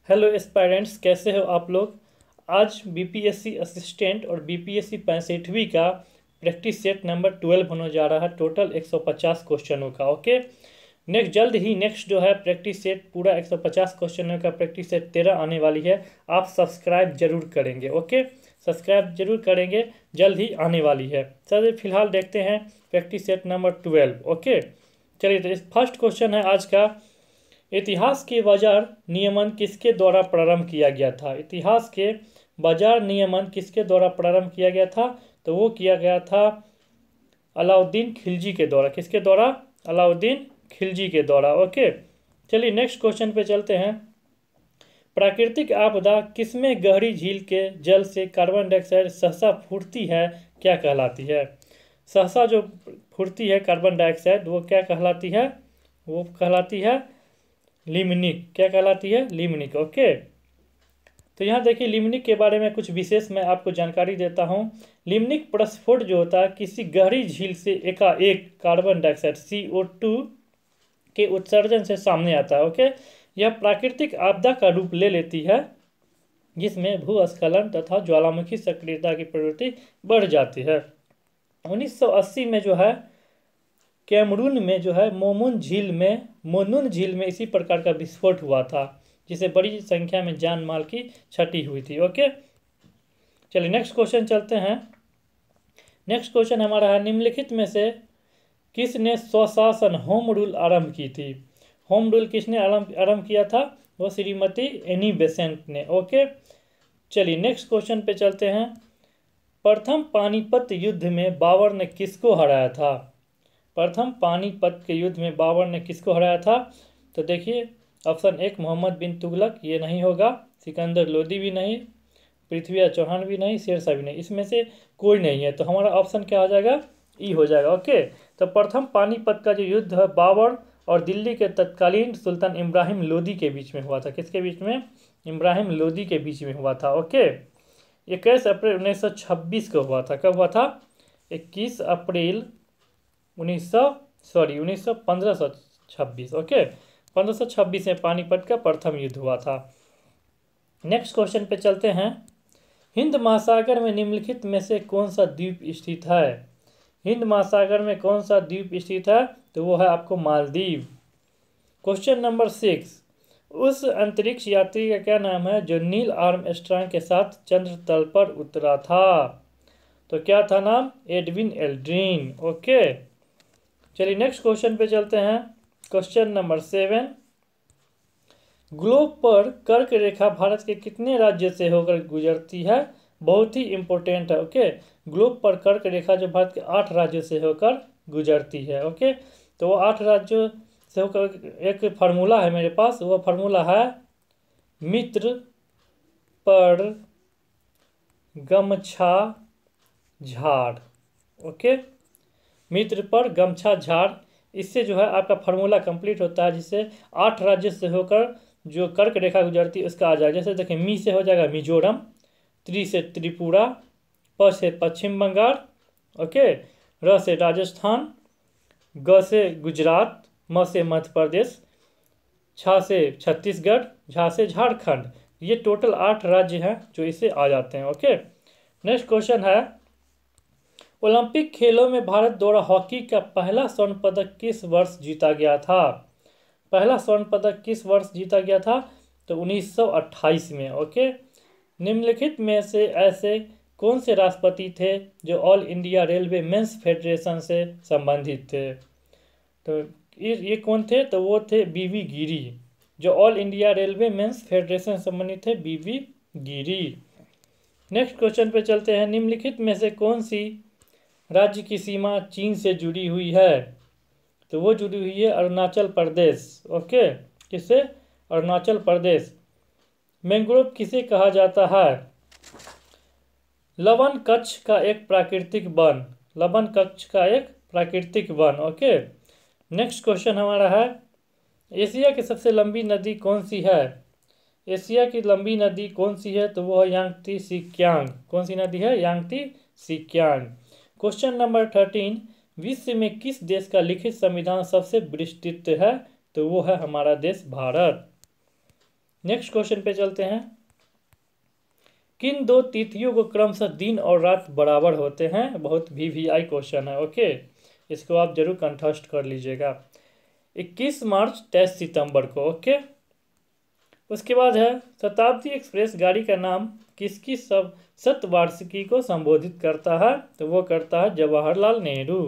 Hello aspirants, कैसे हो आप लोग। आज बीपीएससी असिस्टेंट और बीपीएससी 65वीं का प्रैक्टिस सेट नंबर 12 होने जा रहा है। टोटल 150 क्वेश्चनों का। ओके, नेक्स्ट जो है प्रैक्टिस सेट पूरा 150 क्वेश्चनों का प्रैक्टिस सेट 13 आने वाली है। आप सब्सक्राइब जरूर करेंगे। ओके, सब्सक्राइब जरूर करेंगे, जल्द ही आने वाली है। चलिए फिलहाल देखते हैं प्रैक्टिस सेट नंबर 12। ओके, चलिए तो फर्स्ट क्वेश्चन है आज का। इतिहास के बाजार नियमन किसके द्वारा प्रारंभ किया गया था। इतिहास के बाजार नियमन किसके द्वारा प्रारंभ किया गया था, तो वो किया गया था अलाउद्दीन खिलजी के द्वारा। किसके द्वारा? अलाउद्दीन खिलजी के द्वारा। ओके, चलिए नेक्स्ट क्वेश्चन पे चलते हैं। प्राकृतिक आपदा किसमें गहरी झील के जल से कार्बन डाइऑक्साइड सहसा फूटती है, क्या कहलाती है। सहसा जो फूटती है कार्बन डाइऑक्साइड वो क्या कहलाती है? वो कहलाती है लिमनिक। क्या कहलाती है? लिमनिक। ओके, तो यहाँ देखिए लिमनिक के बारे में कुछ विशेष मैं आपको जानकारी देता हूँ। लिमनिक प्रस्फोट जो होता है किसी गहरी झील से एकाएक कार्बन डाइऑक्साइड CO2 के उत्सर्जन से सामने आता है। ओके, यह प्राकृतिक आपदा का रूप ले लेती है जिसमें भूस्खलन तथा ज्वालामुखी सक्रियता की प्रवृत्ति बढ़ जाती है। 1980 में जो है कैमरून में जो है मोनुन झील में इसी प्रकार का विस्फोट हुआ था जिसे बड़ी संख्या में जान माल की क्षति हुई थी। ओके, चलिए नेक्स्ट क्वेश्चन चलते हैं। नेक्स्ट क्वेश्चन हमारा है, निम्नलिखित में से किसने स्वशासन होम रूल आरंभ की थी। होम रूल किसने आरंभ किया था? वो श्रीमती एनी बेसेंट ने। ओके, चलिए नेक्स्ट क्वेश्चन पे चलते हैं। प्रथम पानीपत युद्ध में बाबर ने किसको हराया था। प्रथम पानीपत के युद्ध में बाबर ने किसको हराया था? तो देखिए ऑप्शन 1 मोहम्मद बिन तुगलक, ये नहीं होगा। सिकंदर लोदी भी नहीं, पृथ्वी चौहान भी नहीं, शेरशाह भी नहीं, इसमें से कोई नहीं है। तो हमारा ऑप्शन क्या हो जाएगा? ई हो जाएगा। ओके, तो प्रथम पानीपत का जो युद्ध है बाबर और दिल्ली के तत्कालीन सुल्तान इब्राहिम लोदी के बीच में हुआ था। किसके बीच में? इब्राहिम लोदी के बीच में हुआ था। ओके, 21 अप्रैल 1926 को हुआ था। कब हुआ था? 21 अप्रैल 1526। ओके, 1526 में पानीपत का प्रथम युद्ध हुआ था। नेक्स्ट क्वेश्चन पे चलते हैं। हिंद महासागर में निम्नलिखित में से कौन सा द्वीप स्थित है। हिंद महासागर में कौन सा द्वीप स्थित है? तो वो है आपको मालदीव। क्वेश्चन नंबर 6, उस अंतरिक्ष यात्री का क्या नाम है जो नील आर्मस्ट्रांग के साथ चंद्र तल पर उतरा था। तो क्या था नाम? Edwin Aldrin. ओके, चलिए नेक्स्ट क्वेश्चन पे चलते हैं। क्वेश्चन नंबर 7, ग्लोब पर कर्क रेखा भारत के कितने राज्य से होकर गुजरती है। बहुत ही इंपॉर्टेंट है। ओके, ग्लोब पर कर्क रेखा जो भारत के 8 राज्यों से होकर गुजरती है। ओके, तो वो 8 राज्यों से होकर एक फार्मूला है मेरे पास। वो फार्मूला है मित्र पर गमछा झाड़। ओके, मित्र पर गमछा झाड़, इससे जो है आपका फार्मूला कंप्लीट होता है जिससे 8 राज्य से होकर जो कर्क रेखा गुजरती है उसका आ जाएगा। जैसे देखिए मी से हो जाएगा मिजोरम, त्रि से त्रिपुरा, प से पश्चिम बंगाल, ओके, र से राजस्थान, ग से गुजरात, म से मध्य प्रदेश, छ से छत्तीसगढ़, झा से झारखंड। ये टोटल 8 राज्य हैं जो इसे आ जाते हैं। ओके, नेक्स्ट क्वेश्चन है, ओलंपिक खेलों में भारत द्वारा हॉकी का पहला स्वर्ण पदक किस वर्ष जीता गया था। पहला स्वर्ण पदक किस वर्ष जीता गया था? तो 1928 में। ओके, निम्नलिखित में से ऐसे कौन से राष्ट्रपति थे जो all India railway men's federation से संबंधित थे। तो ये कौन थे? तो वो थे बीवी गिरी। जो all India railway men's federation से संबंधित थे बीवी गिरी। नेक्स्ट क्वेश्चन पे चलते हैं। निम्नलिखित में से कौन सी राज्य की सीमा चीन से जुड़ी हुई है। तो वो जुड़ी हुई है अरुणाचल प्रदेश। ओके, किससे? अरुणाचल प्रदेश। मैंग्रोव किसे कहा जाता है? लवण कच्छ का एक प्राकृतिक वन। लवण कच्छ का एक प्राकृतिक वन। ओके, नेक्स्ट क्वेश्चन हमारा है, एशिया की सबसे लंबी नदी कौन सी है। एशिया की लंबी नदी कौन सी है? तो वो है यांगती सिक्यांग। कौन सी नदी है? यांगती सिक्यांग। क्वेश्चन नंबर 13, विश्व में किस देश का लिखित संविधान सबसे विस्तृत है? तो वो है हमारा देश भारत। नेक्स्ट क्वेश्चन पे चलते हैं। किन दो तिथियों को क्रमशः दिन और रात बराबर होते हैं? बहुत VVI क्वेश्चन है। ओके, इसको आप जरूर कंठस्थ कर लीजिएगा। 21 मार्च 23 सितंबर को। ओके, उसके बाद है शताब्दी एक्सप्रेस गाड़ी का नाम किसकी सब शतवार्षिकी को संबोधित करता है? तो वो करता है जवाहरलाल नेहरू।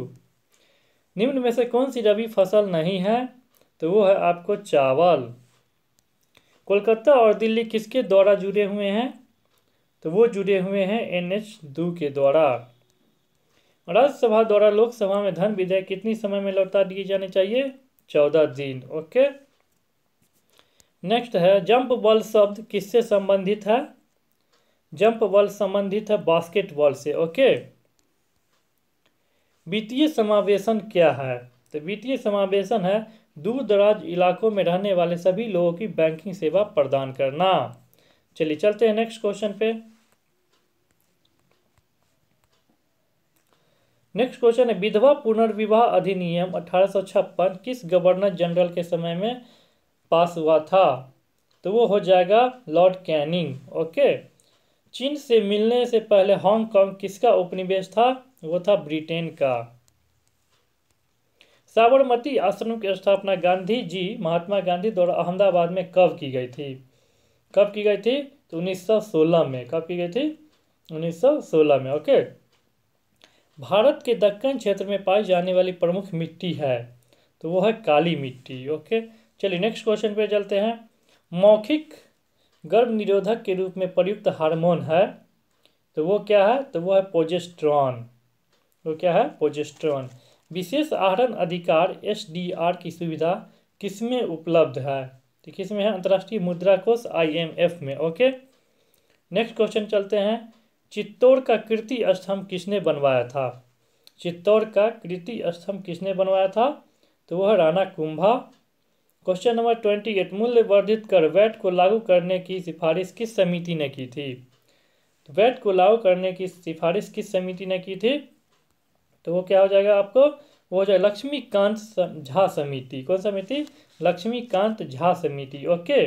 निम्न में से कौन सी रबी फसल नहीं है? तो वो है आपको चावल। कोलकाता और दिल्ली किसके द्वारा जुड़े हुए हैं? तो वो जुड़े हुए हैं NH2 के द्वारा। राज्यसभा द्वारा लोकसभा में धन विधेयक कितनी समय में लौटा दिए जाने चाहिए? 14 दिन। ओके, नेक्स्ट है जंप बॉल शब्द किससे संबंधित है? जंप बॉल संबंधित है बास्केटबॉल से। ओके, वित्तीय समावेशन क्या है? तो वित्तीय समावेशन है दूर दराज इलाकों में रहने वाले सभी लोगों की बैंकिंग सेवा प्रदान करना। चलिए चलते हैं नेक्स्ट क्वेश्चन पे। नेक्स्ट क्वेश्चन है विधवा पुनर्विवाह अधिनियम 1856 किस गवर्नर जनरल के समय में पास हुआ था? तो वो हो जाएगा लॉर्ड कैनिंग। ओके, चीन से मिलने से पहले हांगकांग किसका उपनिवेश था? वो था ब्रिटेन का। साबरमती आश्रम की स्थापना गांधी जी महात्मा गांधी द्वारा अहमदाबाद में कब की गई थी? कब की गई थी? तो 1916 में। कब की गई थी? 1916 में। ओके, भारत के दक्कन क्षेत्र में पाई जाने वाली प्रमुख मिट्टी है? तो वो है काली मिट्टी। ओके, चलिए नेक्स्ट क्वेश्चन पे चलते हैं। मौखिक गर्भ निरोधक के रूप में प्रयुक्त हार्मोन है? तो वो क्या है? तो वो है प्रोजेस्टेरॉन। वो क्या है? प्रोजेस्टेरॉन। विशेष आहरण अधिकार SDR की सुविधा किसमें उपलब्ध है? तो किसमें है? अंतर्राष्ट्रीय मुद्रा कोष IMF में। ओके, नेक्स्ट क्वेश्चन चलते हैं। चित्तौड़ का कीर्ति स्तंभ किसने बनवाया था? चित्तौड़ का कीर्ति स्तंभ किसने बनवाया था? तो वह राणा कुंभा। क्वेश्चन नंबर 28 मूल्य वर्धित कर वैट को लागू करने की सिफारिश किस समिति ने की थी? तो वैट को लागू करने की सिफारिश किस समिति ने की थी? तो वो क्या हो जाएगा आपको? वो हो जाएगा लक्ष्मीकांत झा समिति। कौन समिति? लक्ष्मीकांत झा समिति। ओके,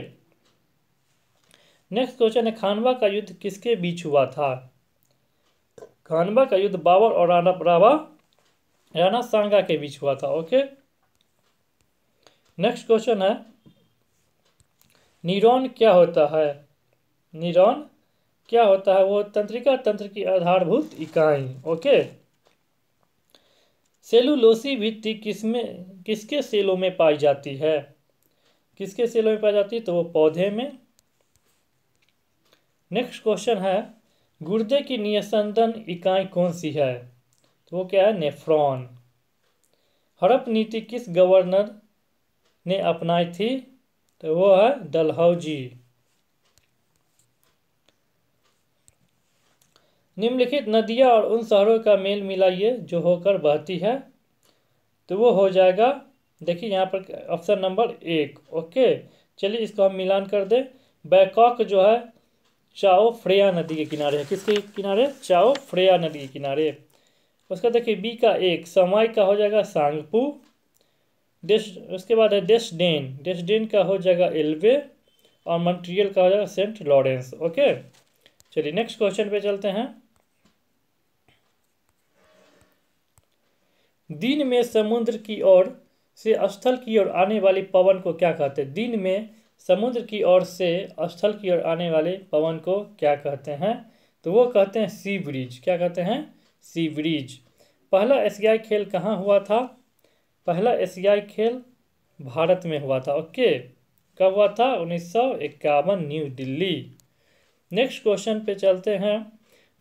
नेक्स्ट क्वेश्चन है खानवा का युद्ध किसके बीच हुआ था? खानवा का युद्ध बाबर और राणा सांगा के बीच हुआ था। ओके, नेक्स्ट क्वेश्चन है न्यूरॉन क्या होता है? न्यूरॉन क्या होता है? वो तंत्रिका तंत्र की आधारभूत इकाई। ओके, सेलुलोसी भित्ति किसके सेलों में पाई जाती है? किसके सेलों में पाई जाती है? तो वो पौधे में। नेक्स्ट क्वेश्चन है गुर्दे की निस्यंदन इकाई कौन सी है? तो वो क्या है? नेफ्रॉन। हड़प नीति किस गवर्नर ने अपनाई थी? तो वो है डलहौजी। निम्नलिखित नदियां और उन शहरों का मेल मिलाइए जो होकर बहती है। तो वो हो जाएगा, देखिए यहाँ पर ऑप्शन नंबर 1। ओके, चलिए इसको हम मिलान कर दें। बैकॉक जो है चाओ फ्रेया नदी के किनारे है। किसके किनारे? चाओ फ्रेया नदी के किनारे। उसका देखिए बी का 1 समाई का हो जाएगा सांगपू। उसके बाद है डेस्डेन। डेस्डेन का हो जाएगा एल्वे और मॉन्ट्रियल का हो जाएगा सेंट लॉरेंस। ओके, चलिए नेक्स्ट क्वेश्चन पे चलते हैं। दिन में समुद्र की ओर से स्थल की ओर आने वाली पवन को क्या कहते हैं? दिन में समुद्र की ओर से स्थल की ओर आने वाले पवन को क्या कहते हैं? तो वो कहते हैं सी ब्रीज। क्या कहते हैं? Sea breeze. पहला एशियाई खेल कहाँ हुआ था? पहला एशियाई खेल भारत में हुआ था। ओके, कब हुआ था? 1951 न्यू दिल्ली। नेक्स्ट क्वेश्चन पे चलते हैं।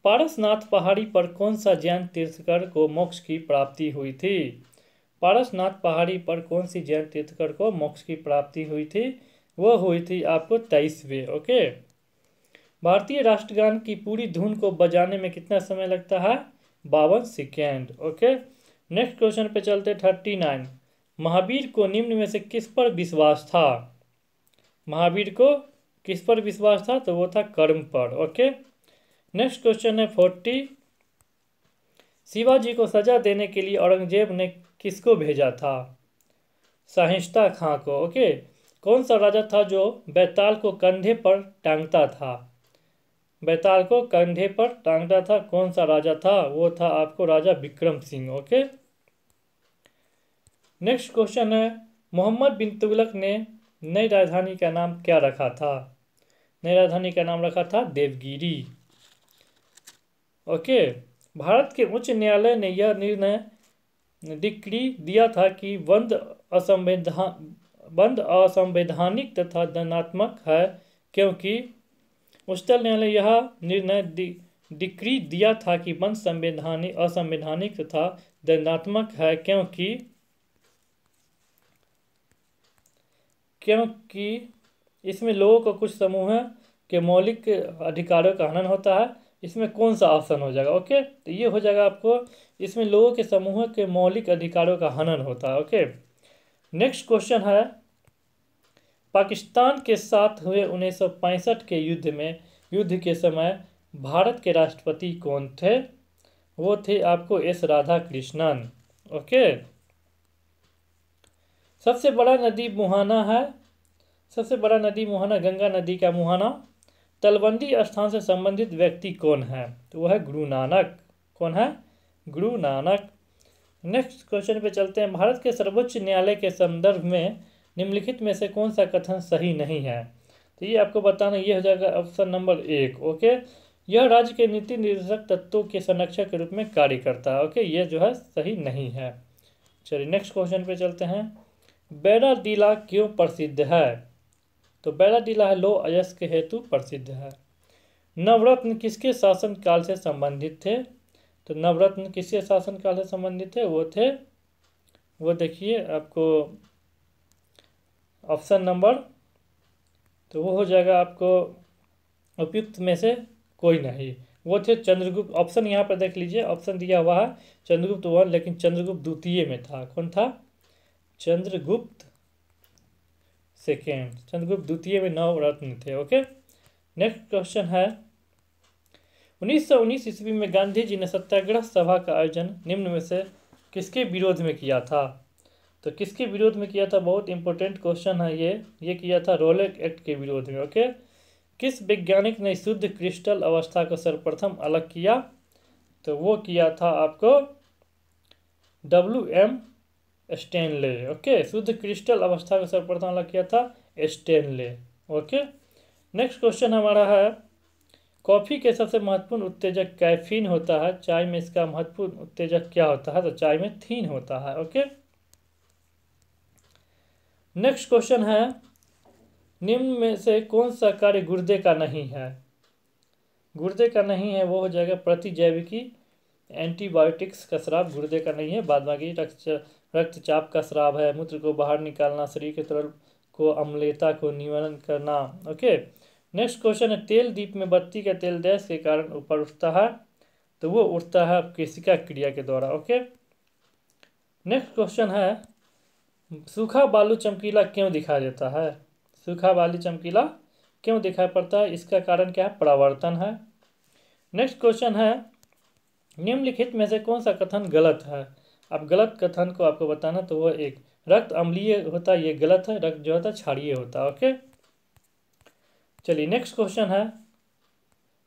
पारसनाथ पहाड़ी पर कौन सा जैन तीर्थकर को मोक्ष की प्राप्ति हुई थी? पारसनाथ पहाड़ी पर कौन सी जैन तीर्थकर को मोक्ष की प्राप्ति हुई थी? वो हुई थी आपको 23वें। ओके, भारतीय राष्ट्रगान की पूरी धुन को बजाने में कितना समय लगता है? 52 सेकेंड। ओके, नेक्स्ट क्वेश्चन पे चलते 39 महावीर को निम्न में से किस पर विश्वास था? महावीर को किस पर विश्वास था? तो वो था कर्म पर। ओके, नेक्स्ट क्वेश्चन है 40 शिवाजी को सजा देने के लिए औरंगजेब ने किसको भेजा था? शाहिस्ता खां को। ओके, कौन सा राजा था जो बैताल को कंधे पर टांगता था? बैताल को कंधे पर टांगता था, कौन सा राजा था? वो था आपको Raja Vikram Singh. Okay, next question है, मोहम्मद बिन तुगलक ने नई राजधानी का नाम क्या रखा था? नई राजधानी का नाम रखा था देवगिरी। ओके, भारत के उच्च न्यायालय ने यह निर्णय डिक्री दिया था कि बंद असंवैधानिक तथा दंडात्मक है, क्योंकि उच्चतम न्यायालय यह निर्णय डिक्री दिया था कि बंद असंवैधानिक तथा दंडात्मक है, क्योंकि इसमें लोगों को कुछ समूह के मौलिक अधिकारों का हनन होता है। इसमें कौन सा ऑप्शन हो जाएगा? ओके, तो ये हो जाएगा आपको, इसमें लोगों के समूह के मौलिक अधिकारों का हनन होता है। ओके, नेक्स्ट क्वेश्चन है, पाकिस्तान के साथ हुए 1965 के युद्ध के समय भारत के राष्ट्रपति कौन थे? वो थे आपको एस राधा कृष्णन। ओके, सबसे बड़ा नदी मुहाना गंगा नदी का मुहाना। तलवंडी स्थान से संबंधित व्यक्ति कौन है? तो वह है गुरु नानक। कौन है? गुरु नानक। नेक्स्ट क्वेश्चन पे चलते हैं, भारत के सर्वोच्च न्यायालय के संदर्भ में निम्नलिखित में से कौन सा कथन सही नहीं है? तो ये आपको बताना, ये हो जाएगा ऑप्शन नंबर 1। ओके, यह राज्य के नीति निर्देशक तत्वों के संरक्षक के रूप में कार्य करता है। ओके, ये जो है सही नहीं है। चलिए नेक्स्ट क्वेश्चन पे चलते हैं, बैराडीला क्यों प्रसिद्ध है? तो बैराडीला है लौह अयस्क के हेतु प्रसिद्ध है। नवरत्न किसके शासन काल से संबंधित थे? तो नवरत्न किसके शासन काल से संबंधित थे? वो देखिए आपको ऑप्शन नंबर, तो वो हो जाएगा आपको उपयुक्त में से कोई नहीं, वो थे चंद्रगुप्त। ऑप्शन यहाँ पर देख लीजिए, ऑप्शन दिया हुआ है चंद्रगुप्त 1, लेकिन चंद्रगुप्त द्वितीय में था। कौन था? चंद्रगुप्त सेकेंड। चंद्रगुप्त द्वितीय में 9 रत्न थे। ओके, नेक्स्ट क्वेश्चन है, 1919 ईस्वी में गांधी जी ने सत्याग्रह सभा का आयोजन निम्न में से किसके विरोध में किया था? तो किसके विरोध में किया था? बहुत इंपॉर्टेंट क्वेश्चन है ये किया था रॉलेट एक्ट के विरोध में। ओके, किस वैज्ञानिक ने शुद्ध क्रिस्टल अवस्था को सर्वप्रथम अलग किया? तो वो किया था आपको WM स्टेनले। ओके, शुद्ध क्रिस्टल अवस्था को सर्वप्रथम अलग किया था स्टेनले। ओके, नेक्स्ट क्वेश्चन हमारा है, कॉफी के सबसे महत्वपूर्ण उत्तेजक कैफीन होता है, चाय में इसका महत्वपूर्ण उत्तेजक क्या होता है? तो चाय में थीन होता है। ओके, नेक्स्ट क्वेश्चन है, निम्न में से कौन सा कार्य गुर्दे का नहीं है? गुर्दे का नहीं है वो हो जाएगा प्रतिजैविकी, एंटीबायोटिक्स का स्राव गुर्दे का नहीं है। बाद बाकी रक्तचाप का स्राव है, मूत्र को बाहर निकालना, शरीर के तरल को अम्लता को निवारण करना। ओके, नेक्स्ट क्वेश्चन है, तेल दीप में बत्ती का तेल डैश के कारण ऊपर उठता है? तो वो उठता है केशिका क्रिया के द्वारा। ओके, नेक्स्ट क्वेश्चन है, सूखा बालू चमकीला क्यों दिखाई देता है? सूखा बालू चमकीला क्यों दिखाई पड़ता है? इसका कारण क्या है? परावर्तन है। नेक्स्ट क्वेश्चन है, निम्नलिखित में से कौन सा कथन गलत है? अब गलत कथन को आपको बताना, तो वो एक रक्त अम्लीय होता है, ये गलत है। रक्त जो होता है क्षारीय होता है। ओके, चलिए नेक्स्ट क्वेश्चन है,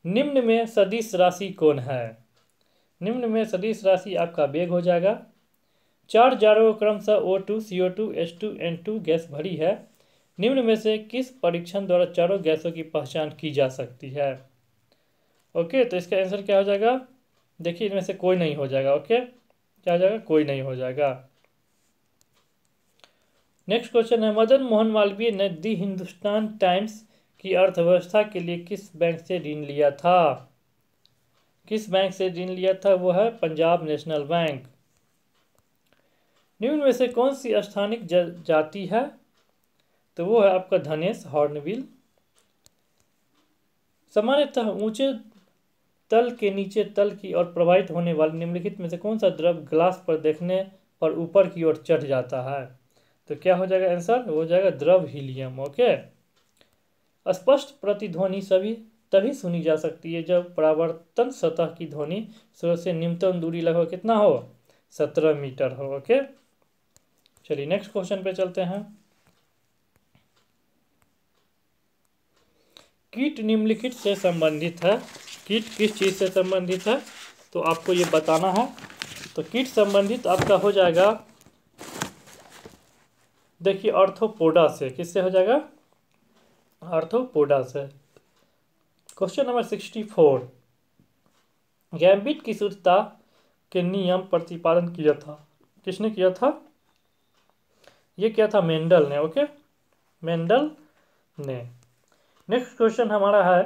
निम्न में सदिश राशि कौन है? निम्न में सदिश राशि आपका वेग हो जाएगा। 4 जारों क्रमशः O2, CO2, H2, N2 gas भरी है। निम्न में से किस परीक्षण द्वारा चारों गैसों की पहचान की जा सकती है? ओके, तो इसका आंसर क्या हो जाएगा? देखिए इनमें से कोई नहीं हो जाएगा। ओके, क्या हो जाएगा? कोई नहीं हो जाएगा। नेक्स्ट क्वेश्चन है, मदन मोहन मालवीय ने दी हिंदुस्तान टाइम्स की अर्थव्यवस्था के लिए किस बैंक से ऋण लिया था? किस बैंक से ऋण लिया था? वो है पंजाब नेशनल बैंक। निम्न में से कौन सी स्थानिक जाति है? तो वो है आपका धनेश हॉर्नबिल। सामान्यतः ऊंचे तल के नीचे तल की ओर प्रवाहित होने वाले निम्नलिखित में से कौन सा द्रव ग्लास पर देखने पर ऊपर की ओर चढ़ जाता है? तो क्या हो जाएगा आंसर? हो जाएगा द्रव हीलियम। ओके, स्पष्ट प्रतिध्वनि तभी सुनी जा सकती है जब परावर्तन सतह की ध्वनि स्रोत से निम्नतम दूरी लगभग कितना हो? 17 मीटर हो। ओके, चलिए नेक्स्ट क्वेश्चन पे चलते हैं, कीट निम्नलिखित से संबंधित है। कीट किस चीज़ से संबंधित है तो आपको ये बताना है। तो कीट संबंधित आपका हो जाएगा, देखिए आर्थ्रोपोडा से। किससे हो जाएगा? आर्थ्रोपोडा से। क्वेश्चन नंबर 64, गैम्बिट की शुद्धता के नियम प्रतिपादन किया था। किसने किया था? ये किया था मेंडल ने। ओके, मेंडल ने। नेक्स्ट क्वेश्चन हमारा है,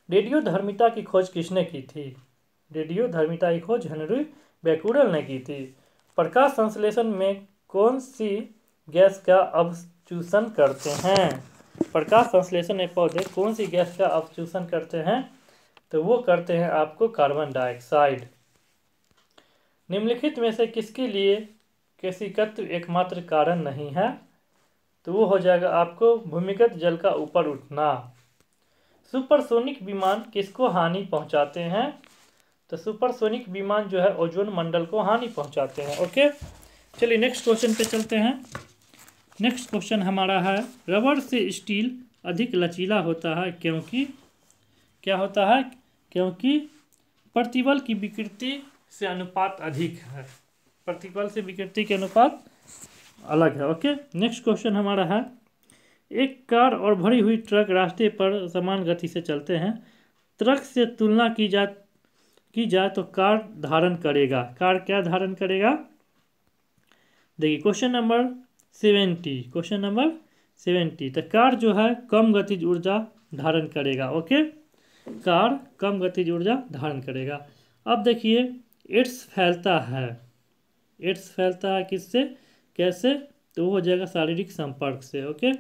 रेडियोधर्मिता की खोज किसने की थी? रेडियोधर्मिता की खोज हेनरी बेक्यूरेल ने की थी। प्रकाश संश्लेषण में कौन सी गैस का अवशोषण करते हैं? प्रकाश संश्लेषण में पौधे कौन सी गैस का अवशोषण करते हैं? तो वो करते हैं आपको कार्बन डाइऑक्साइड। निम्नलिखित में से किसके लिए केशिकत्व एकमात्र कारण नहीं है? तो वो हो जाएगा आपको भूमिगत जल का ऊपर उठना। सुपरसोनिक विमान किसको हानि पहुंचाते हैं? तो सुपरसोनिक विमान जो है ओजोन मंडल को हानि पहुंचाते हैं। ओके, चलिए नेक्स्ट क्वेश्चन पे चलते हैं। नेक्स्ट क्वेश्चन हमारा है, रबर से स्टील अधिक लचीला होता है क्योंकि क्या होता है? क्योंकि प्रतिबल की विकृति से अनुपात अधिक है। प्रतिबल से विकृति के अनुपात अलग है। ओके, नेक्स्ट क्वेश्चन हमारा है, एक कार और भरी हुई ट्रक रास्ते पर समान गति से चलते हैं। ट्रक से तुलना की जाए तो कार धारण करेगा। कार क्या धारण करेगा? देखिए क्वेश्चन नंबर 70। क्वेश्चन नंबर 70, तो कार जो है कम गतिज ऊर्जा धारण करेगा। ओके, कार कम गतिज ऊर्जा धारण करेगा। अब देखिए एड्स फैलता है। एड्स फैलता है किससे, कैसे? तो वो हो जाएगा शारीरिक संपर्क से। ओके,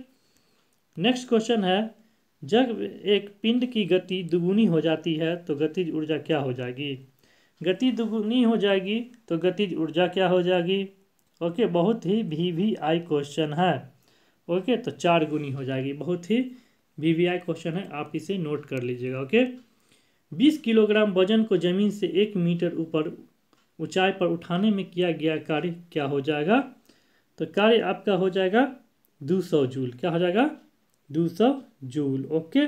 नेक्स्ट क्वेश्चन है, जब एक पिंड की गति दुगुनी हो जाती है तो गतिज ऊर्जा क्या हो जाएगी? गति दुगुनी हो जाएगी तो गतिज ऊर्जा क्या हो जाएगी? ओके, बहुत ही VVI क्वेश्चन है। ओके, तो 4 गुनी हो जाएगी। बहुत ही VVI क्वेश्चन है, आप इसे नोट कर लीजिएगा। ओके, 20 किलोग्राम वजन को जमीन से 1 मीटर ऊपर ऊंचाई पर उठाने में किया गया कार्य क्या हो जाएगा? तो कार्य आपका हो जाएगा 200 जूल। क्या हो जाएगा? 200 जूल। ओके,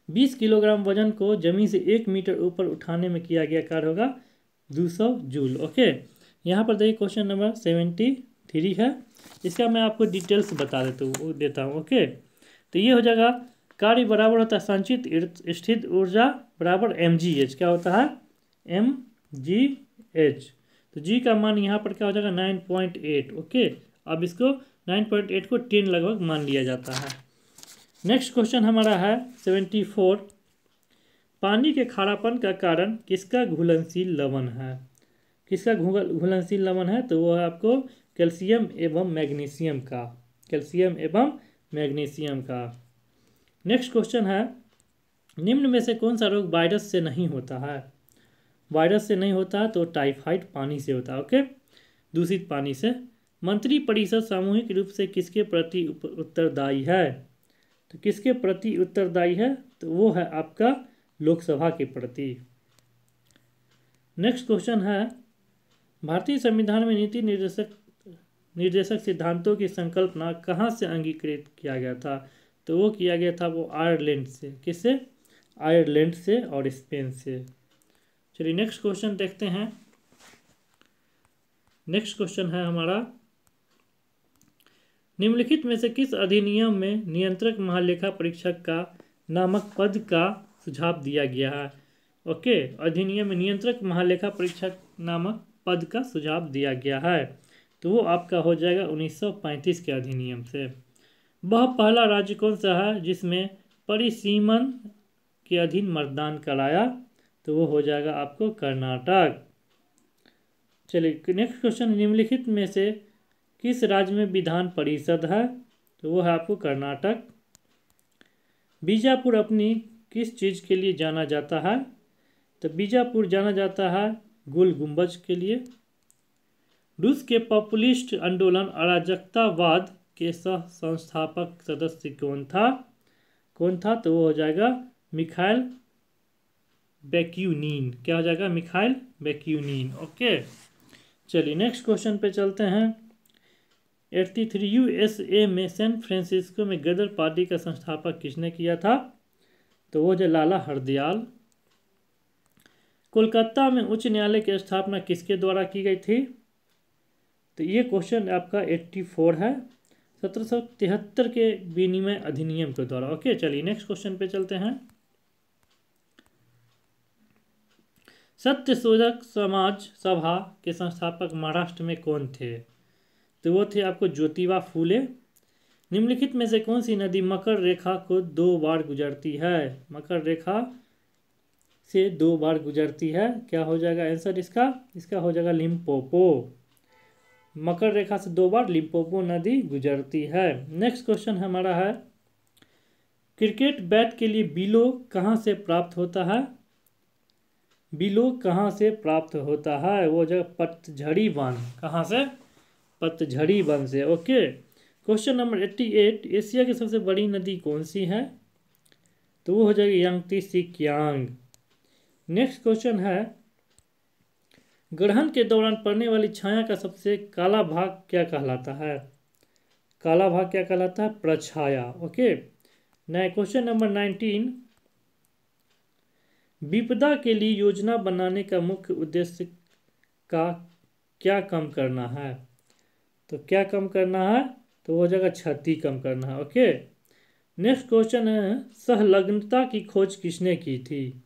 20 किलोग्राम वजन को जमीन से 1 मीटर ऊपर उठाने में किया गया कार्य होगा 200 जूल। ओके, यहाँ पर देखिए क्वेश्चन नंबर 73 है। इसका मैं आपको डिटेल्स बता देता हूँ। ओके, तो ये हो जाएगा, कार्य बराबर होता है संचित स्थित ऊर्जा बराबर mgh। क्या होता है? mgh। तो g का मान यहाँ पर क्या हो जाएगा? 9.8। ओके, अब इसको 9.8 को 10 लगभग मान लिया जाता है। नेक्स्ट क्वेश्चन हमारा है 74, पानी के खारापन का कारण किसका घुलनशील लवण है? किसका घुलनशील लवण है? तो वो है आपको कैल्शियम एवं मैग्नीशियम का। कैल्शियम एवं मैग्नीशियम का। नेक्स्ट क्वेश्चन है, निम्न में से कौन सा रोग वायरस से नहीं होता है? वायरस से नहीं होता है तो टाइफाइड पानी से होता है। ओके, दूषित पानी से। मंत्रिपरिषद सामूहिक रूप से किसके प्रति उत्तरदायी है? तो किसके प्रति उत्तरदायी है? तो वो है आपका लोकसभा के प्रति। नेक्स्ट क्वेश्चन है, भारतीय संविधान में नीति निर्देशक सिद्धांतों की संकल्पना कहाँ से अंगीकृत किया गया था? तो वो किया गया था वो आयरलैंड से। किससे? आयरलैंड से और स्पेन से। चलिए नेक्स्ट क्वेश्चन देखते हैं। नेक्स्ट क्वेश्चन है हमारा, निम्नलिखित में से किस अधिनियम में नियंत्रक महालेखा परीक्षक का नामक पद का सुझाव दिया गया है? ओके, अधिनियम में नियंत्रक महालेखा परीक्षक नामक पद का सुझाव दिया गया है, तो वो आपका हो जाएगा 1935 के अधिनियम से। वह पहला राज्य कौन सा है जिसमें परिसीमन के अधीन मतदान कराया? तो वो हो जाएगा आपको कर्नाटक। चलिए नेक्स्ट क्वेश्चन, निम्नलिखित में से किस राज्य में विधान परिषद है? तो वो है आपको कर्नाटक। बीजापुर अपनी किस चीज़ के लिए जाना जाता है? तो बीजापुर जाना जाता है गोल गुंबज के लिए। रूस के पॉपुलिस्ट आंदोलन अराजकतावाद के सह संस्थापक सदस्य कौन था? तो वो हो जाएगा मिखाइल बैक्यूनिन। क्या हो जाएगा? मिखाइल बैक्यूनिन। ओके, चलिए नेक्स्ट क्वेश्चन पे चलते हैं। 83 USA में सैन फ्रांसिस्को में गदर पार्टी का संस्थापक किसने किया था? तो वो जो लाला हरदयाल। कोलकाता में उच्च न्यायालय की स्थापना किसके द्वारा की गई थी? तो ये क्वेश्चन आपका 84 है, 1773 के विनिमय अधिनियम के द्वारा। ओके, चलिए नेक्स्ट क्वेश्चन पे चलते हैं। सत्यशोधक समाज सभा के संस्थापक महाराष्ट्र में कौन थे? तो वो थे आपको ज्योतिबा फूले। निम्नलिखित में से कौन सी नदी मकर रेखा को 2 बार गुजरती है? मकर रेखा से 2 बार गुजरती है। क्या हो जाएगा आंसर इसका? इसका हो जाएगा लिम्पोपो। मकर रेखा से 2 बार लिम्पोपो नदी गुजरती है। नेक्स्ट क्वेश्चन हमारा है, क्रिकेट बैट के लिए बिलो कहाँ से प्राप्त होता है? बिलो कहाँ से प्राप्त होता है? वो जगह पतझड़ी वन। कहाँ से? पतझड़ी वन से। ओके, क्वेश्चन नंबर 88, एशिया की सबसे बड़ी नदी कौन सी है? तो वो हो जाएगी यांगत्से कियांग। नेक्स्ट क्वेश्चन है, ग्रहण के दौरान पड़ने वाली छाया का सबसे काला भाग क्या कहलाता है? काला भाग क्या कहलाता है? प्रछाया। ओके, नया क्वेश्चन नंबर 19, विपदा के लिए योजना बनाने का मुख्य उद्देश्य का क्या कम करना है? तो क्या कम करना है? तो वो जगह क्षति कम करना है। ओके, नेक्स्ट क्वेश्चन है, सहलग्नता की खोज किसने की थी?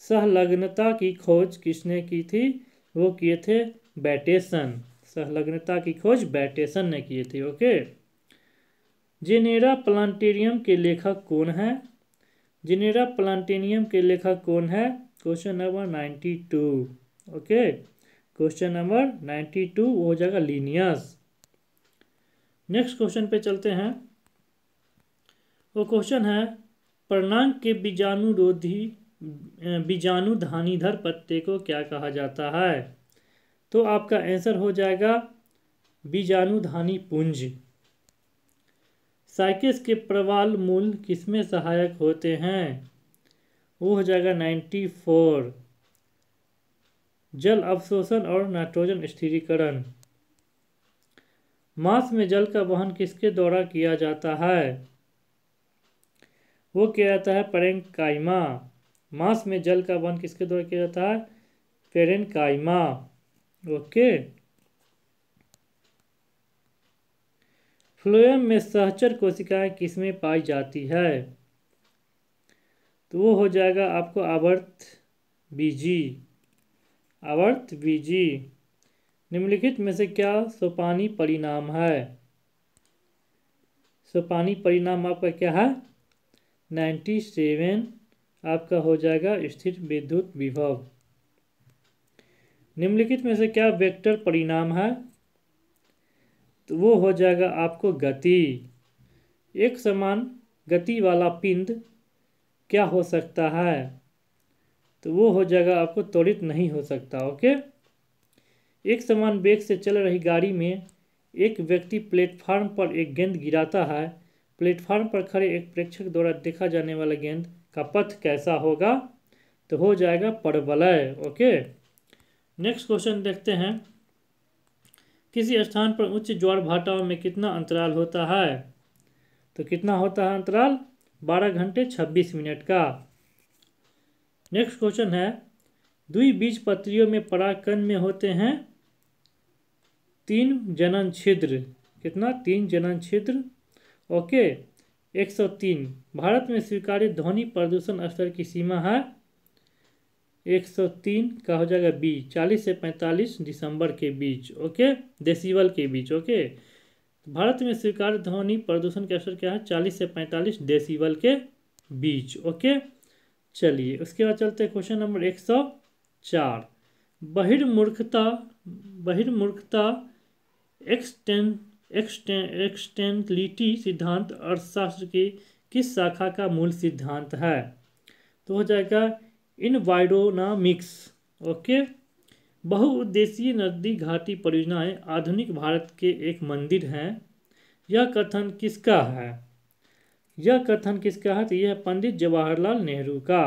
सहलग्नता की खोज किसने की थी? वो किए थे बैटेसन। सहलग्नता की खोज बैटेसन ने की थी। ओके, जेनेरा प्लांटेरियम के लेखक कौन है? जेनेरा प्लांटेरियम के लेखक कौन है? Question number 92। Okay, question number 92 हो जाएगा लिनियस। नेक्स्ट क्वेश्चन पे चलते हैं। वो क्वेश्चन है, पर्णांक के बीजाणुधानीधर पत्ते को क्या कहा जाता है? तो आपका आंसर हो जाएगा बीजाणुधानी पुंज। साइकेस के प्रवाल मूल किसमें सहायक होते हैं? वो हो जाएगा 94, जल अवशोषण और नाइट्रोजन स्थिरीकरण। मांस में जल का वहन किसके द्वारा किया जाता है? वो किया जाता है पैरेन्काइमा। मांस में जल का वहन किसके द्वारा किया जाता है? पैरेन्काइमा। ओके, फ्लोएम में सहचर कोशिकाएं किसमें पाई जाती है? तो वो हो जाएगा आपको आवर्त बीजी। आवर्त बीजी। निम्नलिखित में से क्या सोपानी परिणाम है? सोपानी परिणाम आपका क्या है? 97 आपका हो जाएगा स्थिर विद्युत विभव। निम्नलिखित में से क्या वेक्टर परिणाम है? तो वो हो जाएगा आपको गति। एक समान गति वाला पिंड क्या हो सकता है? तो वो हो जाएगा आपको त्वरित नहीं हो सकता। ओके, एक समान वेग से चल रही गाड़ी में एक व्यक्ति प्लेटफार्म पर एक गेंद गिराता है। प्लेटफार्म पर खड़े एक प्रेक्षक द्वारा देखा जाने वाला गेंद का पथ कैसा होगा? तो हो जाएगा परवलय। ओके, नेक्स्ट क्वेश्चन देखते हैं, किसी स्थान पर उच्च ज्वार भाटाओं में कितना अंतराल होता है? तो कितना होता है अंतराल? 12 घंटे 26 मिनट का। नेक्स्ट क्वेश्चन है, द्विबीजपत्रियों में परागकण में होते हैं 3 जनन छिद्र। कितना? 3 जनन छिद्र। ओके, 103। भारत में स्वीकार्य ध्वनि प्रदूषण स्तर की सीमा है 103 का हो जाएगा बी, 40 से 45 दिसंबर के बीच। ओके, डेसिबल के बीच। ओके, भारत में स्वीकार्य ध्वनि प्रदूषण का स्तर क्या है? 40 से 45 डेसिबल के बीच। ओके, चलिए उसके बाद चलते हैं क्वेश्चन नंबर 104, बहिर्मुखता एक्सटेंटलिटी सिद्धांत अर्थशास्त्र की किस शाखा का मूल सिद्धांत है? तो हो जाएगा इन्वायरोनॉमिक्स। ओके, बहुउद्देशीय नदी घाटी परियोजनाएं आधुनिक भारत के एक मंदिर हैं। यह कथन किसका है? यह कथन किसका है? तो यह पंडित जवाहरलाल नेहरू का।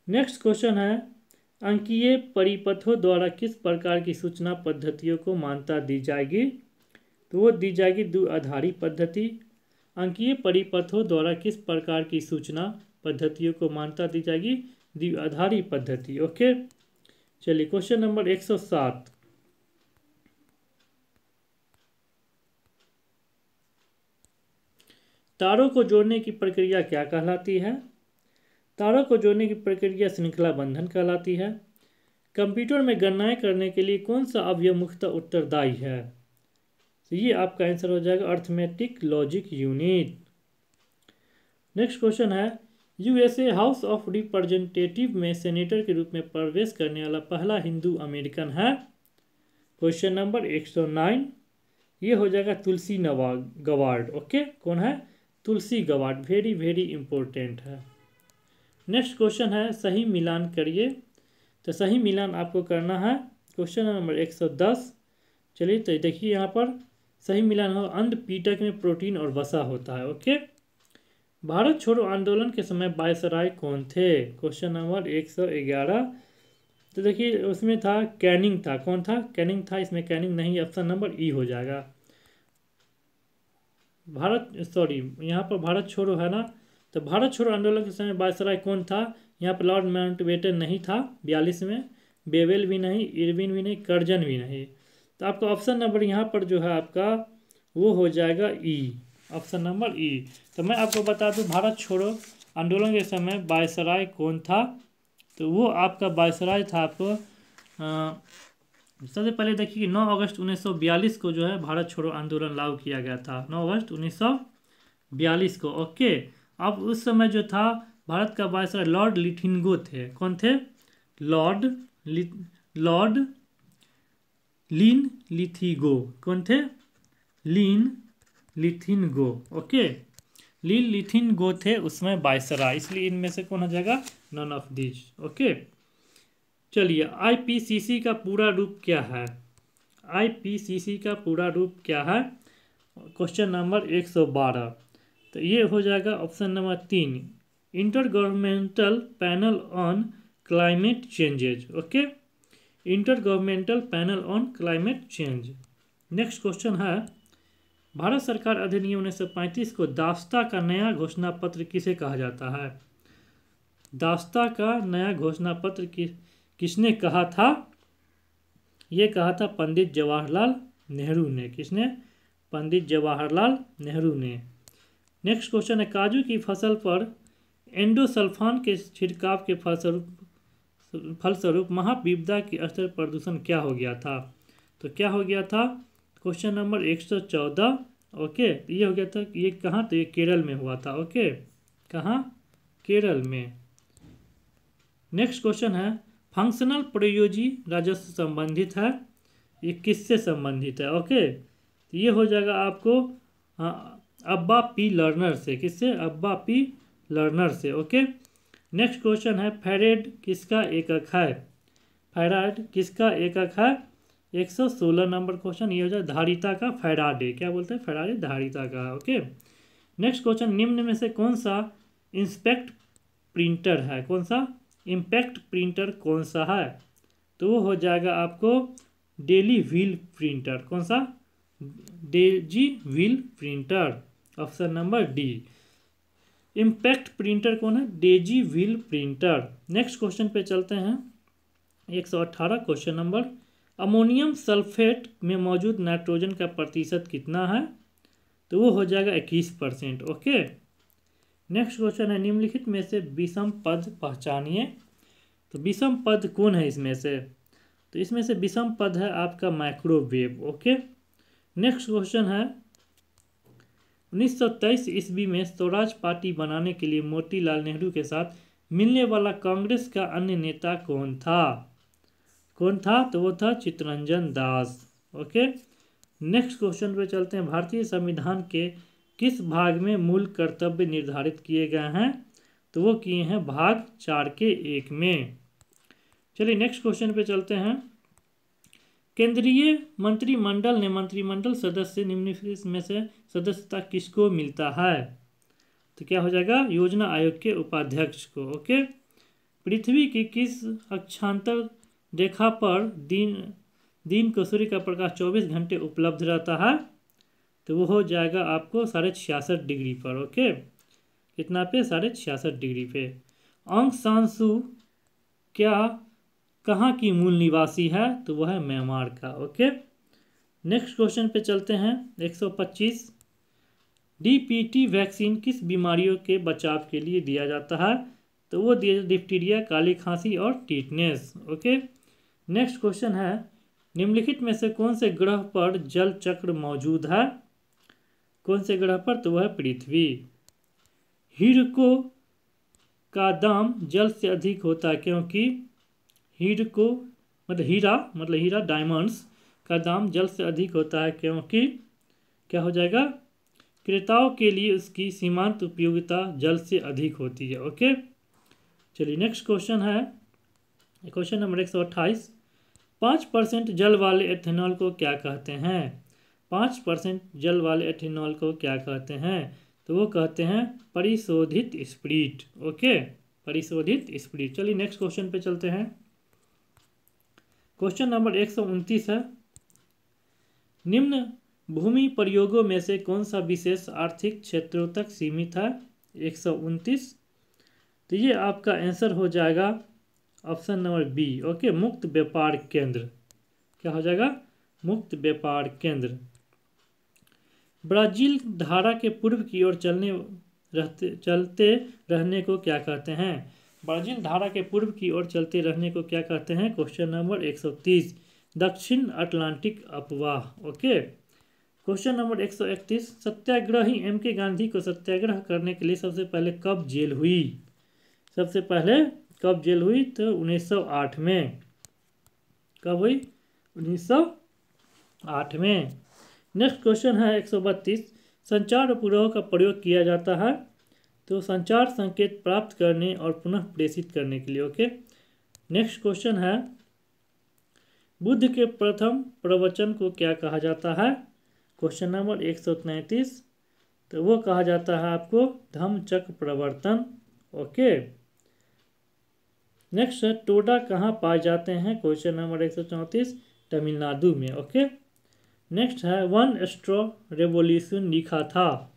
नेक्स्ट क्वेश्चन है, अंकीय परिपथों द्वारा किस प्रकार की सूचना पद्धतियों को मान्यता दी जाएगी? तो वो दी जाएगी द्विआधारी पद्धति। अंकीय परिपथों द्वारा किस प्रकार की सूचना पद्धतियों को मान्यता दी जाएगी? द्विआधारी पद्धति। ओके, चलिए क्वेश्चन नंबर 107। तारों को जोड़ने की प्रक्रिया क्या कहलाती है? तारों को जोड़ने की प्रक्रिया श्रृंखला बंधन कहलाती है। कंप्यूटर में गणनाएं करने के लिए कौन सा अवयव मुख्यतः उत्तरदायी है? तो ये आपका आंसर हो जाएगा arithmetic logic unit. Next question है, यूएसए हाउस ऑफ रिप्रेजेंटेटिव में सेनेटर के रूप में प्रवेश करने वाला पहला हिंदू अमेरिकन है? क्वेश्चन नंबर 109, ये हो जाएगा तुलसी गवार्ड। ओके, कौन है? तुलसी गवार्ड, वेरी वेरी इंपॉर्टेंट है। नेक्स्ट क्वेश्चन है, सही मिलान करिए। तो सही मिलान आपको करना है क्वेश्चन नंबर 110। चलिए तो देखिए यहाँ पर सही मिलान हो, अंडपीटक में प्रोटीन और वसा होता है। ओके, भारत छोड़ो आंदोलन के समय वायसराय कौन थे? Question number 111। तो देखिए उसमें था कैनिंग था। कौन था? कैनिंग था। इसमें कैनिंग नहीं, ऑप्शन नंबर ई हो जाएगा। यहाँ पर भारत छोड़ो है ना, तो भारत छोड़ो आंदोलन के समय वायसराय कौन था? यहाँ पर लॉर्ड माउंटबेटन नहीं था 42 में, बेवेल भी नहीं, इरविन भी नहीं, कर्जन भी नहीं। तो आपका ऑप्शन नंबर यहाँ पर जो है आपका वो हो जाएगा ई, ऑप्शन नंबर ई। तो मैं आपको बता दूं भारत छोड़ो आंदोलन के समय वायसराय कौन था? तो वो आपका वायसराय था आपको सबसे पहले देखिए 9 अगस्त 1942 को जो है भारत छोड़ो आंदोलन लागू किया गया था, 9 अगस्त 1942 को। ओके, अब उस समय जो था भारत का वायसराय लॉर्ड लिथिंगो थे। कौन थे? लॉर्ड लिन लिथिगो। कौन थे? लिन लिथिनगो। ओके, लिन लिथिनगो थे उसमें वायसराय, इसलिए इनमें से कौन हो जाएगा? None of these. ओके, चलिए आईपीसीसी का पूरा रूप क्या है? आईपीसीसी का पूरा रूप क्या है? Question number 112। तो ये हो जाएगा option number 3, inter governmental panel on climate changes. Okay, inter governmental panel on climate change. Next question है, भारत सरकार अधिनियम 1935 को दास्ता का नया घोषणा पत्र किसे कहा जाता है? दास्ता का नया घोषणा पत्र किसने कहा था? ये कहा था पंडित जवाहरलाल नेहरू ने। किसने? पंडित जवाहरलाल नेहरू ने। नेक्स्ट क्वेश्चन है, काजू की फसल पर एंडोसल्फान के छिड़काव के फलस्वरूप महाविपदा की स्तर प्रदूषण क्या हो गया था? तो क्या हो गया था? Question number 114। ओके, ये हो गया था, ये कहाँ? तो ये केरल में हुआ था। ओके, कहाँ? केरल में। नेक्स्ट क्वेश्चन है, फंक्शनल प्रयोजी राजस्व संबंधित है, ये किससे संबंधित है? ओके, तो ये हो जाएगा आपको अब्बा पी लर्नर से। किससे? अब्बा पी लर्नर से। ओके, नेक्स्ट क्वेश्चन है, फैराड किसका एकक है? फैराड किसका एकक है? 116 नंबर क्वेश्चन, ये हो जाए धारिता का फैराडे। क्या बोलते हैं? फैराडे धारिता का। ओके, नेक्स्ट क्वेश्चन, निम्न में से कौन सा इंस्पेक्ट प्रिंटर है? कौन सा? इम्पैक्ट प्रिंटर कौन सा है? तो वो हो जाएगा आपको डेली व्हील प्रिंटर। कौन सा? Daisy wheel printer, option number D. Impact printer कौन है? Daisy wheel printer. Next question पे चलते हैं, 118 क्वेश्चन नंबर, अमोनियम सल्फेट में मौजूद नाइट्रोजन का प्रतिशत कितना है? तो वो हो जाएगा 21%। ओके, नेक्स्ट क्वेश्चन है, निम्नलिखित में से विषम पद पहचानिए। तो विषम पद कौन है इसमें से? तो इसमें से विषम पद है आपका माइक्रोवेव। ओके, नेक्स्ट क्वेश्चन है, 1923 ईस्वी में स्वराज पार्टी बनाने के लिए मोतीलाल नेहरू के साथ मिलने वाला कांग्रेस का अन्य नेता कौन था? कौन था? तो वो था Chittaranjan Das. Okay, next question पे चलते हैं, भारतीय संविधान के किस भाग में मूल कर्तव्य निर्धारित किए गए हैं? तो वो किए हैं भाग 4 के 1 में। चलिए नेक्स्ट क्वेश्चन पे चलते हैं, केंद्रीय मंत्रिमंडल ने मंत्रिमंडल सदस्य निम्नलिखित में से सदस्यता किसको मिलता है? तो क्या हो जाएगा? योजना आयोग के उपाध्यक्ष को। ओके, पृथ्वी की किस अक्षांतर रेखा पर दिन को सूर्य का प्रकाश 24 घंटे उपलब्ध रहता है? तो वो हो जाएगा आपको 66.5 डिग्री पर। ओके, कितना पे? 66.5 डिग्री पे। आंग सान सू क्या कहाँ की मूल निवासी है? तो वह है म्यांमार का। ओके, नेक्स्ट क्वेश्चन पे चलते हैं। 125, डीपीटी वैक्सीन किस बीमारियों के बचाव के लिए दिया जाता है? तो वो दिया डिप्टीरिया, काली खांसी और टीटनेस। ओके, नेक्स्ट क्वेश्चन है, निम्नलिखित में से कौन से ग्रह पर जल चक्र मौजूद है? कौन से ग्रह पर? तो वह है पृथ्वी। हीरे का दाम जल से अधिक होता है क्योंकि हीरा डायमंड्स का दाम जल से अधिक होता है क्योंकि क्या हो जाएगा? क्रेताओं के लिए उसकी सीमांत उपयोगिता जल से अधिक होती है। ओके, चलिए नेक्स्ट क्वेश्चन है, क्वेश्चन नंबर 128, 5% जल वाले एथेनॉल को क्या कहते हैं? 5% जल वाले एथेनॉल को क्या कहते हैं? तो वो कहते हैं परिशोधित स्पिरिट। ओके, परिशोधित स्पिरिट। चलिए नेक्स्ट क्वेश्चन पे चलते हैं। क्वेश्चन नंबर 129 है, निम्न भूमि प्रयोगों में से कौन सा विशेष आर्थिक क्षेत्रों तक सीमित है? 129, तो ये आपका आंसर हो जाएगा ऑप्शन नंबर बी। ओके, मुक्त व्यापार केंद्र। क्या हो जाएगा? मुक्त व्यापार केंद्र। ब्राजील धारा के पूर्व की ओर चलते रहने को क्या कहते हैं? ब्राजील धारा के पूर्व की ओर चलते रहने को क्या कहते हैं? क्वेश्चन नंबर 130, दक्षिण अटलांटिक अपवाह। ओके, क्वेश्चन नंबर 131, सत्याग्रही एम.के. गांधी को सत्याग्रह करने के लिए सबसे पहले कब जेल हुई? सबसे पहले कब जेल हुई? तो 1908 में। कब हुई? 1908 में। नेक्स्ट क्वेश्चन है 132, संचार उपग्रहों का प्रयोग किया जाता है तो संचार संकेत प्राप्त करने और पुनः प्रेषित करने के लिए। ओके, नेक्स्ट क्वेश्चन है, बुद्ध के प्रथम प्रवचन को क्या कहा जाता है? क्वेश्चन नंबर 133, तो वो कहा जाता है आपको धम्मचक्र प्रवर्तन। ओके, नेक्स्ट है, टोडा कहाँ पाए जाते हैं? क्वेश्चन नंबर 134, तमिलनाडु में। ओके, नेक्स्ट है, वन स्ट्रॉ रेवोल्यूशन लिखा था।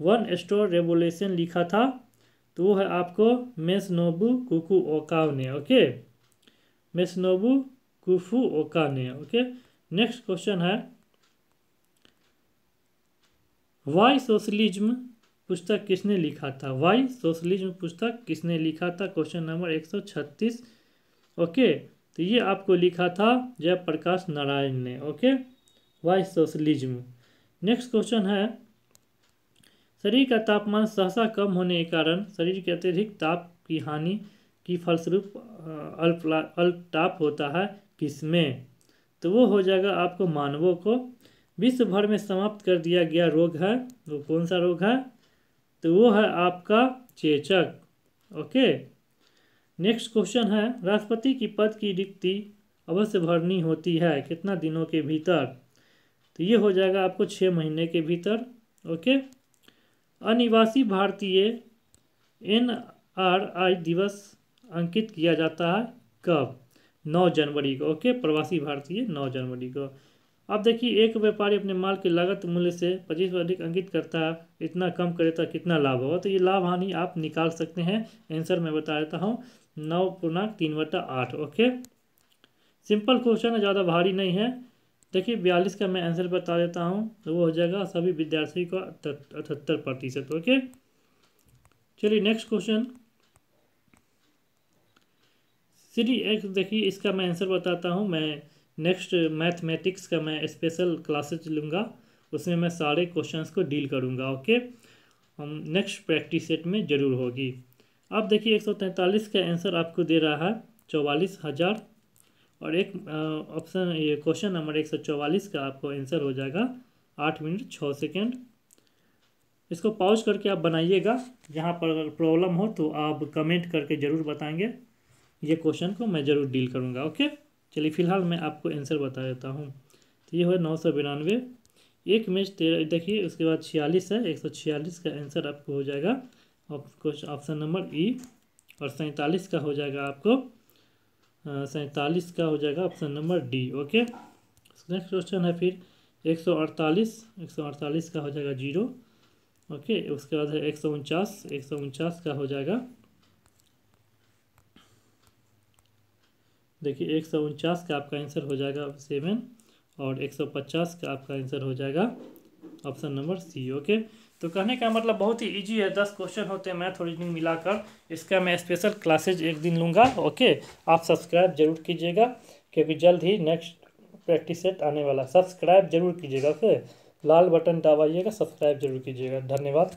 वन स्ट्रॉ रेवोल्यूशन लिखा था तो वो है आपको मेसनोबु कुकुओका ने। ओके, मेसनोबु कुफुओका ने। ओके, नेक्स्ट क्वेश्चन है, वाई सोशलिज्म पुस्तक किसने लिखा था? वाई सोशलिज्म पुस्तक किसने लिखा था? Question number 136। ओके, तो ये आपको लिखा था जयप्रकाश नारायण ने। Okay, why socialism. Next question है, शरीर का तापमान सहसा कम होने के कारण शरीर के अत्यधिक ताप की हानि की फलस्वरूप अल्पताप होता है किसमें? तो वो हो जाएगा आपको मानवों को। विश्व भर में समाप्त कर दिया गया रोग है, वो कौन सा रोग है? तो वो है आपका चेचक। ओके, नेक्स्ट क्वेश्चन है, राष्ट्रपति की पद की रिक्ति अवश्य भरनी होती है कितना दिनों के भीतर? तो ये हो जाएगा आपको 6 महीने के भीतर। ओके, अनिवासी भारतीय NRI दिवस अंकित किया जाता है कब? 9 जनवरी को। ओके, प्रवासी भारतीय 9 जनवरी को। अब देखिए, एक व्यापारी अपने माल के लागत मूल्य से 25 अधिक अंकित करता है, इतना कम करे तो कितना लाभ होगा? तो ये लाभ हानि आप निकाल सकते हैं। आंसर मैं बता देता हूँ, 9.3/8। ओके, सिंपल क्वेश्चन है, ज़्यादा भारी नहीं है। देखिए 42 का मैं आंसर बता देता हूँ, तो वो हो जाएगा सभी विद्यार्थी का 78%। ओके, चलिए नेक्स्ट क्वेश्चन, देखिए इसका मैं आंसर बताता हूँ। मैं नेक्स्ट मैथमेटिक्स का मैं स्पेशल क्लासेज लूँगा, उसमें मैं सारे क्वेश्चंस को डील करूँगा। ओके, हम नेक्स्ट प्रैक्टिस सेट में ज़रूर होगी। अब देखिए 143 का आंसर आपको दे रहा है 44,000 और एक ऑप्शन, ये क्वेश्चन नंबर 144 का आपको आंसर हो जाएगा 8 मिनट 6 सेकेंड। इसको पॉज करके आप बनाइएगा, जहाँ पर अगर प्रॉब्लम हो तो आप कमेंट करके ज़रूर बताएंगे, ये क्वेश्चन को मैं ज़रूर डील करूँगा। ओके, चलिए फिलहाल मैं आपको आंसर बता देता हूँ। तो ये हो 992, 1 में 13, देखिए उसके बाद 46 है, 146 का आंसर आपको हो जाएगा ऑप्शन नंबर ई, और 47 का हो जाएगा आपको 47 का हो जाएगा option number D. Okay, next question है फिर, 148 का हो जाएगा 0। ओके, उसके बाद है 149 का हो जाएगा, देखिए 149 का आपका आंसर हो जाएगा 7, और 150 का आपका आंसर हो जाएगा ऑप्शन नंबर सी। ओके, तो कहने का मतलब बहुत ही इजी है, 10 क्वेश्चन होते हैं मैथ रीजनिंग मिलाकर। इसका मैं स्पेशल क्लासेज एक दिन लूँगा। ओके, आप सब्सक्राइब जरूर कीजिएगा, क्योंकि जल्द ही नेक्स्ट प्रैक्टिस सेट आने वाला। सब्सक्राइब जरूर कीजिएगा। ओके, लाल बटन दबाइएगा, सब्सक्राइब जरूर कीजिएगा। धन्यवाद।